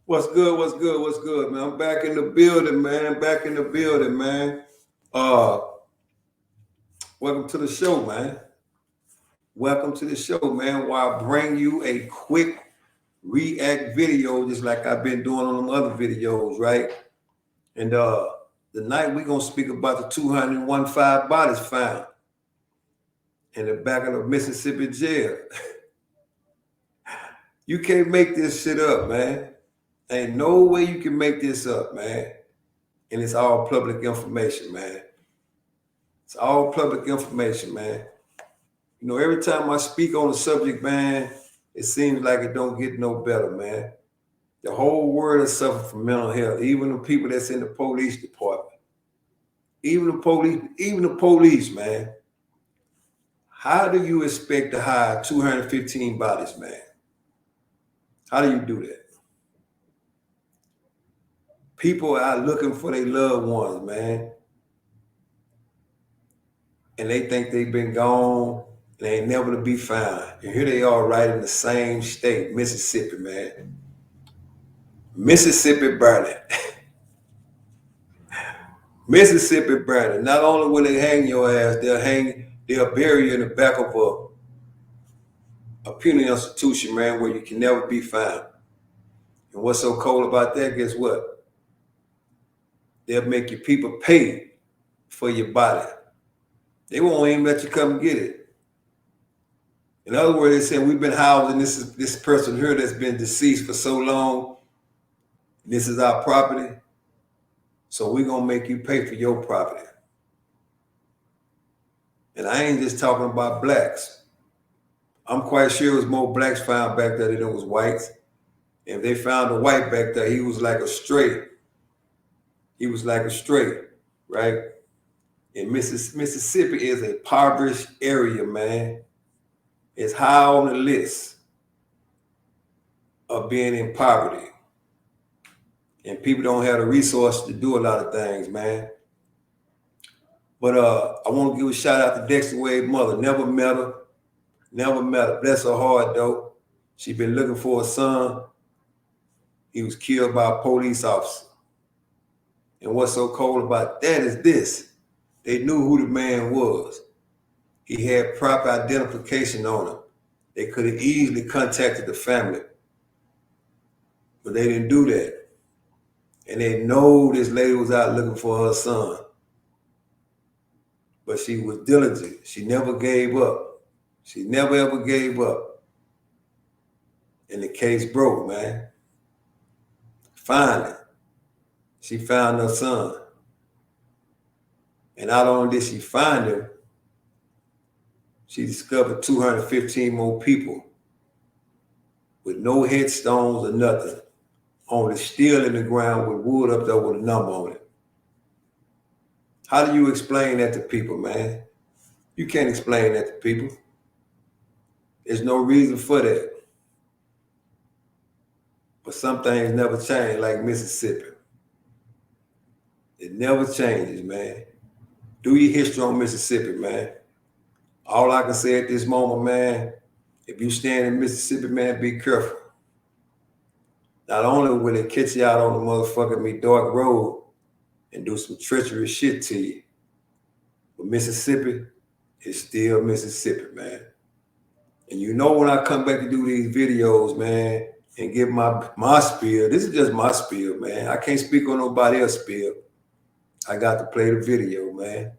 What's good? What's good? What's good, man? I'm back in the building, man. Back in the building, man. Welcome to the show, man. Welcome to the show, man. Where I bring you a quick react video, just like I've been doing on them other videos, right? And tonight we're gonna speak about the 201 bodies found in the back of the Mississippi jail. You can't make this shit up, man. Ain't no way you can make this up, man. And it's all public information, man. It's all public information, man. You know, every time I speak on the subject, man, it seems like it don't get no better, man. The whole world is suffering from mental health, even the people that's in the police department. Even the police, man. How do you expect to hide 215 bodies, man? How do you do that? People are looking for their loved ones, man. And they think they've been gone and they ain't never to be found. And here they are right in the same state, Mississippi, man. Mississippi burning. Mississippi burning. Not only will they hang your ass, they'll bury you in the back of a penal institution, man, where you can never be found. And what's so cold about that, guess what? They'll make your people pay for your body. They won't even let you come get it. In other words, they say we've been housing this person here that's been deceased for so long. This is our property. So we're going to make you pay for your property. And I ain't just talking about blacks. I'm quite sure it was more blacks found back there than it was whites. And if they found a white back there, he was like a stray. He was like a stray, right? And Mississippi is a impoverished area, man. It's high on the list of being in poverty. And people don't have the resources to do a lot of things, man. But I want to give a shout out to Dexter Wade's mother. Never met her. Bless her heart, though. She been looking for a son. He was killed by a police officer. And what's so cold about that is this. They knew who the man was. He had proper identification on him. They could have easily contacted the family. But they didn't do that. And they know this lady was out looking for her son. But she was diligent. She never gave up. She never ever gave up. And the case broke, man. Finally, she found her son. And not only did she find him, she discovered 215 more people with no headstones or nothing, only still in the ground with wood up there with a number on it. How do you explain that to people, man? You can't explain that to people. There's no reason for that. But some things never change, like Mississippi. It never changes, man. Do your history on Mississippi, man. All I can say at this moment, man, if you stand in Mississippi, man, be careful. Not only will they catch you out on the motherfucking dark road and do some treacherous shit to you, but Mississippi is still Mississippi, man. And you know when I come back to do these videos, man, and give my spiel, this is just my spiel, man. I can't speak on nobody else's spiel. I got to play the video, man.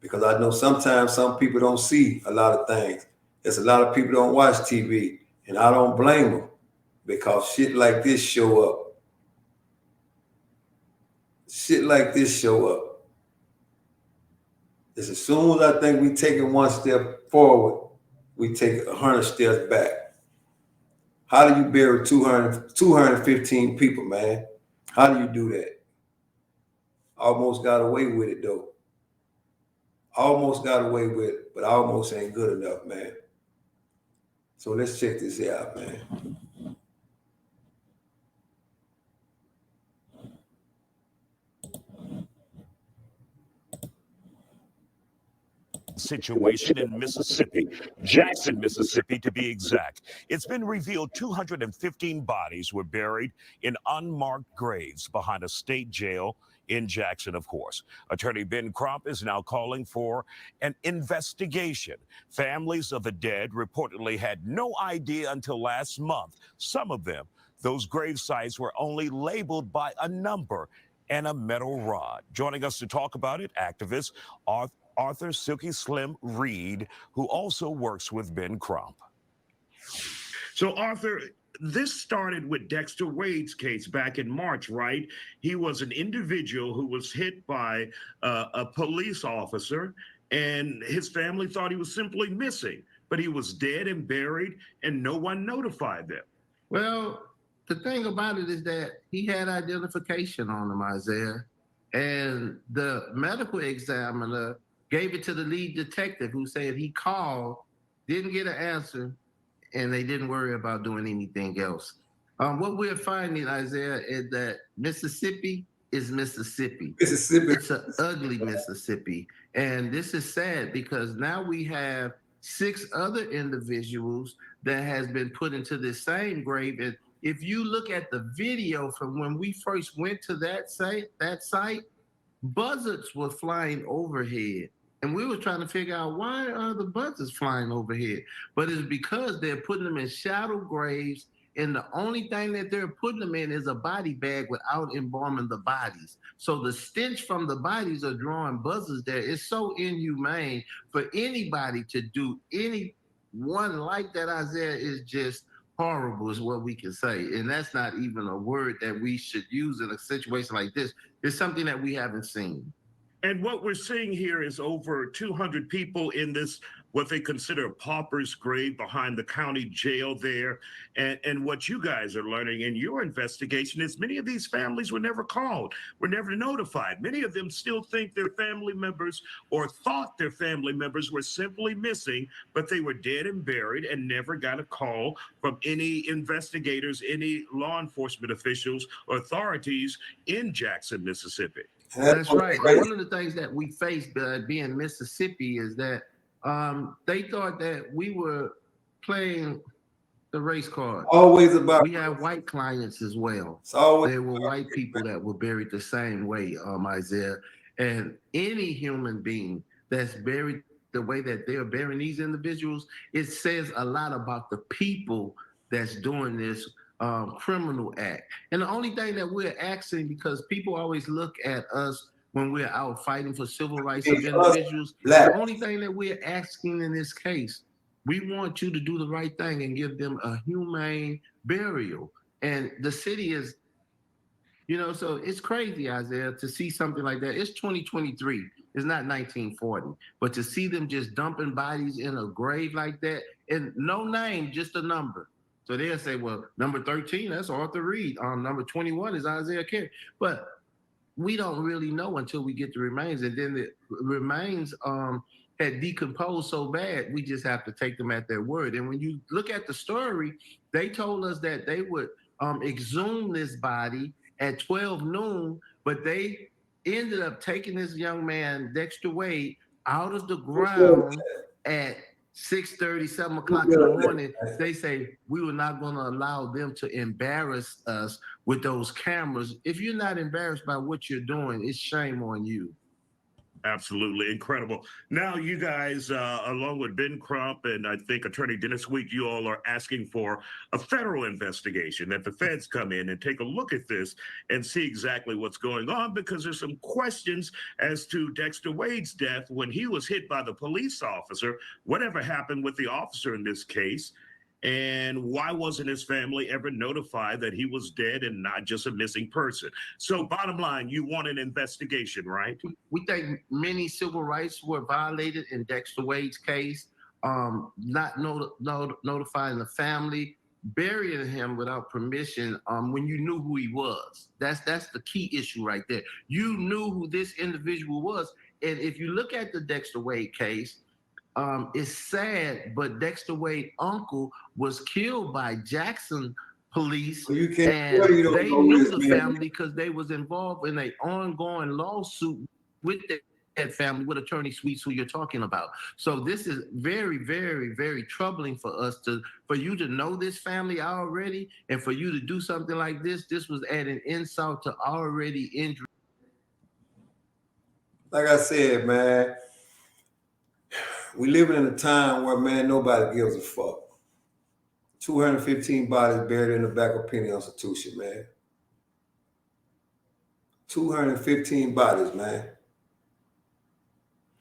Because I know sometimes some people don't see a lot of things. There's a lot of people don't watch TV, and I don't blame them because shit like this show up. Shit like this show up. It's as soon as I think we taking one step forward, we take 100 steps back. How do you bury 215 people, man? How do you do that? Almost got away with it, though. Almost got away with it, but almost ain't good enough, man. So let's check this out, man. situation in Mississippi, Jackson, Mississippi, to be exact. It's been revealed 215 bodies were buried in unmarked graves behind a state jail in Jackson, of course. Attorney Ben Crump is now calling for an investigation. Families of the dead reportedly had no idea until last month. Some of them, those grave sites were only labeled by a number and a metal rod. Joining us to talk about it, activist Arthur Silky Slim Reed, who also works with Ben Crump. So, Arthur, this started with Dexter Wade's case back in March, right? He was an individual who was hit by a police officer, and his family thought he was simply missing, but he was dead and buried, and no one notified them. Well, the thing about it is that he had identification on him, Isaiah, and the medical examiner gave it to the lead detective, who said he called, didn't get an answer, and they didn't worry about doing anything else. What we're finding, Isaiah, is that Mississippi is Mississippi. Mississippi. It's an ugly Mississippi. And this is sad because now we have 6 other individuals that has been put into this same grave. And if you look at the video from when we first went to that site, buzzards were flying overhead. And we were trying to figure out, why are the buzzards flying overhead? But it's because they're putting them in shadow graves, and the only thing that they're putting them in is a body bag without embalming the bodies. So the stench from the bodies are drawing buzzards there. It's so inhumane for anybody to do anyone like that, Isaiah, is just horrible is what we can say. And that's not even a word that we should use in a situation like this. It's something that we haven't seen. And what we're seeing here is over 200 people in this, what they consider a pauper's grave behind the county jail there. And what you guys are learning in your investigation is many of these families were never called, were never notified. Many of them still think their family members or thought their family members were simply missing, but they were dead and buried and never got a call from any investigators, any law enforcement officials or authorities in Jackson, Mississippi. That's right. One of the things that we faced being Mississippi is that they thought that we were playing the race card. Always about. We have white clients as well. There were white people that were buried the same way, Isaiah. And any human being that's buried the way that they're burying these individuals, it says a lot about the people that's doing this criminal act. And the only thing that we're asking, because people always look at us when we're out fighting for civil rights of individuals, the only thing that we're asking in this case, we want you to do the right thing and give them a humane burial. And the city is, so it's crazy, Isaiah, to see something like that. It's 2023. It's not 1940. But to see them just dumping bodies in a grave like that, and no name, just a number. So they'll say, well, number 13, that's Arthur Reed. Number 21 is Isaiah Carey. But we don't really know until we get the remains. And then the remains had decomposed so bad, we just have to take them at their word. And when you look at the story, they told us that they would exhume this body at 12 noon, but they ended up taking this young man, Dexter Wade, out of the ground at 6:30, 7 o'clock in the morning. They say, we were not going to allow them to embarrass us with those cameras. If you're not embarrassed by what you're doing, it's shame on you. Absolutely incredible. Now, you guys, along with Ben Crump and I think Attorney Dennis Week, you all are asking for a federal investigation, that the feds come in and take a look at this and see exactly what's going on, because there's some questions as to Dexter Wade's death when he was hit by the police officer. Whatever happened with the officer in this case? And why wasn't his family ever notified that he was dead and not just a missing person? So bottom line, you want an investigation, right? We think many civil rights were violated in Dexter Wade's case, not notifying the family, burying him without permission when you knew who he was. That's the key issue right there. You knew who this individual was. And if you look at the Dexter Wade case, it's sad, but Dexter Wade's uncle was killed by Jackson police, and they knew the family because they was involved in an ongoing lawsuit with family with attorney Sweets, who you're talking about. So this is very, very, very troubling for us for you to know this family already, and for you to do something like this. This was adding insult to already injury. Like I said, man, we living in a time where, man, nobody gives a fuck. 215 bodies buried in the back of Penny Institution, man. 215 bodies, man.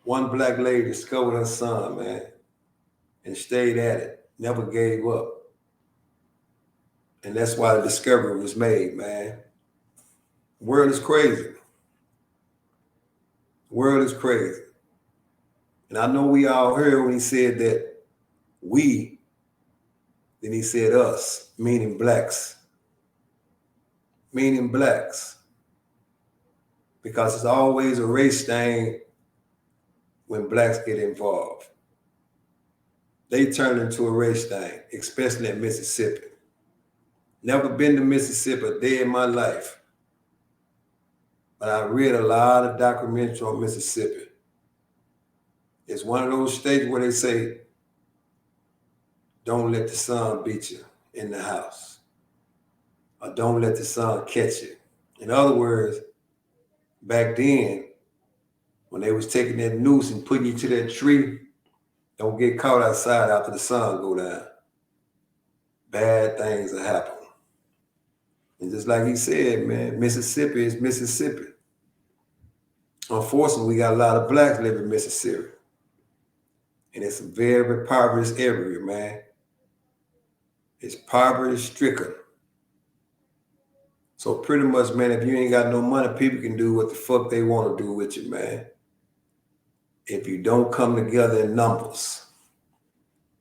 One black lady discovered her son, man, and stayed at it, never gave up. And that's why the discovery was made, man. The world is crazy. The world is crazy. And I know we all heard when he said that we, then he said us, meaning blacks. Meaning blacks. Because it's always a race thing when blacks get involved. They turn into a race thing, especially in Mississippi. Never been to Mississippi a day in my life. But I read a lot of documentaries on Mississippi. It's one of those states where they say, don't let the sun beat you in the house. Or don't let the sun catch you. In other words, back then, when they was taking that noose and putting you to that tree, don't get caught outside after the sun go down. Bad things will happen. And just like he said, man, Mississippi is Mississippi. Unfortunately, we got a lot of blacks living in Mississippi. And it's a very poverty area, man. It's poverty stricken. So pretty much, man, if you ain't got no money, people can do what the fuck they want to do with you, man. If you don't come together in numbers.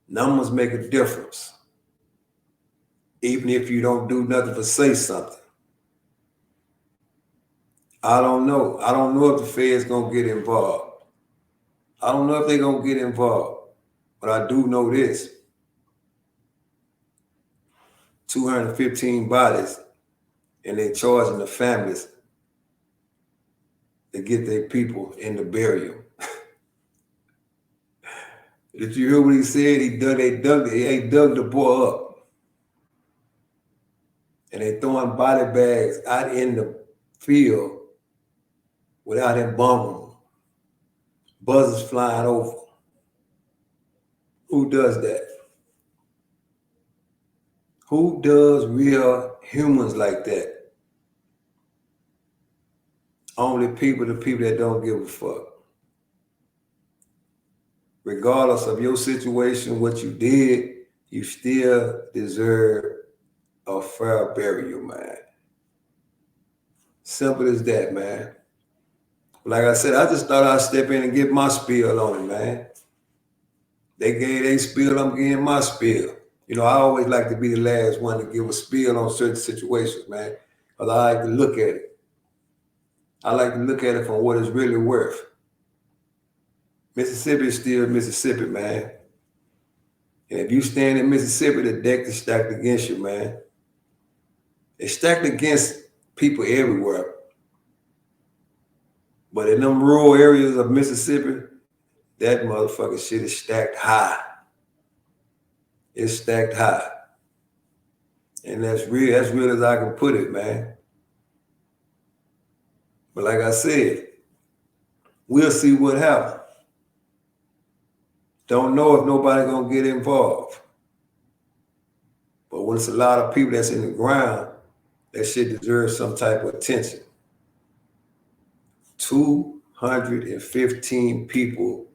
Numbers make a difference. Even if you don't do nothing but say something. I don't know. I don't know if the Fed's going to get involved. I don't know if they're going to get involved. But I do know this. 215 bodies, and they're charging the families to get their people in the burial. Did you hear what he said? They dug the boy up. And they throwing body bags out in the field without him bumming them. Buzzers flying over. Who does that? Who does real humans like that? Only the people that don't give a fuck. Regardless of your situation, what you did, you still deserve a fair burial, man. Simple as that, man. Like I said, I just thought I'd step in and get my spiel on it, man. They gave their spiel, I'm getting my spiel. You know, I always like to be the last one to give a spiel on certain situations, man. Because I like to look at it. I like to look at it from what it's really worth. Mississippi is still Mississippi, man. And if you stand in Mississippi, the deck is stacked against you, man. It's stacked against people everywhere. But in them rural areas of Mississippi, that motherfucking shit is stacked high. It's stacked high. And that's real as I can put it, man. But like I said, we'll see what happens. Don't know if nobody gonna get involved. But when it's a lot of people that's in the ground, that shit deserves some type of attention. 215 people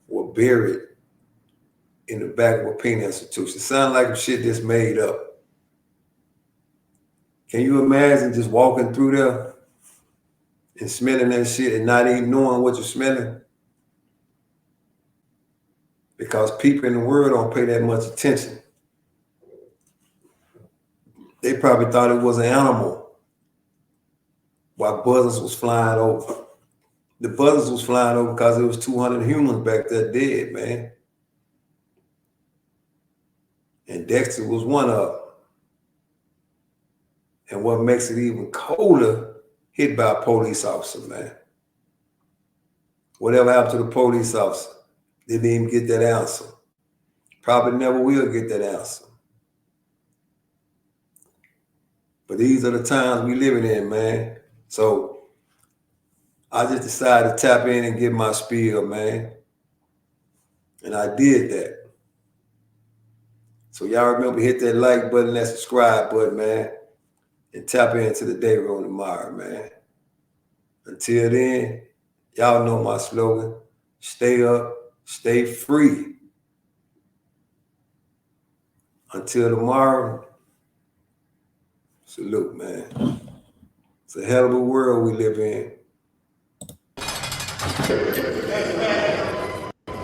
were buried in the back of a penal institution. Sound like shit that's made up. Can you imagine just walking through there and smelling that shit and not even knowing what you're smelling? Because people in the world don't pay that much attention. They probably thought it was an animal while buzzers was flying over. The buzzers was flying over because there was 200 humans back there dead, man. And Dexter was one of them. And what makes it even colder, hit by a police officer, man. Whatever happened to the police officer? Didn't even get that answer. Probably never will get that answer. But these are the times we living in, man. So I just decided to tap in and give my spiel, man. And I did that. So y'all remember, hit that like button, that subscribe button, man. And tap into the day room tomorrow, man. Until then, y'all know my slogan. Stay up, stay free. Until tomorrow, salute, man. It's a hell of a world we live in.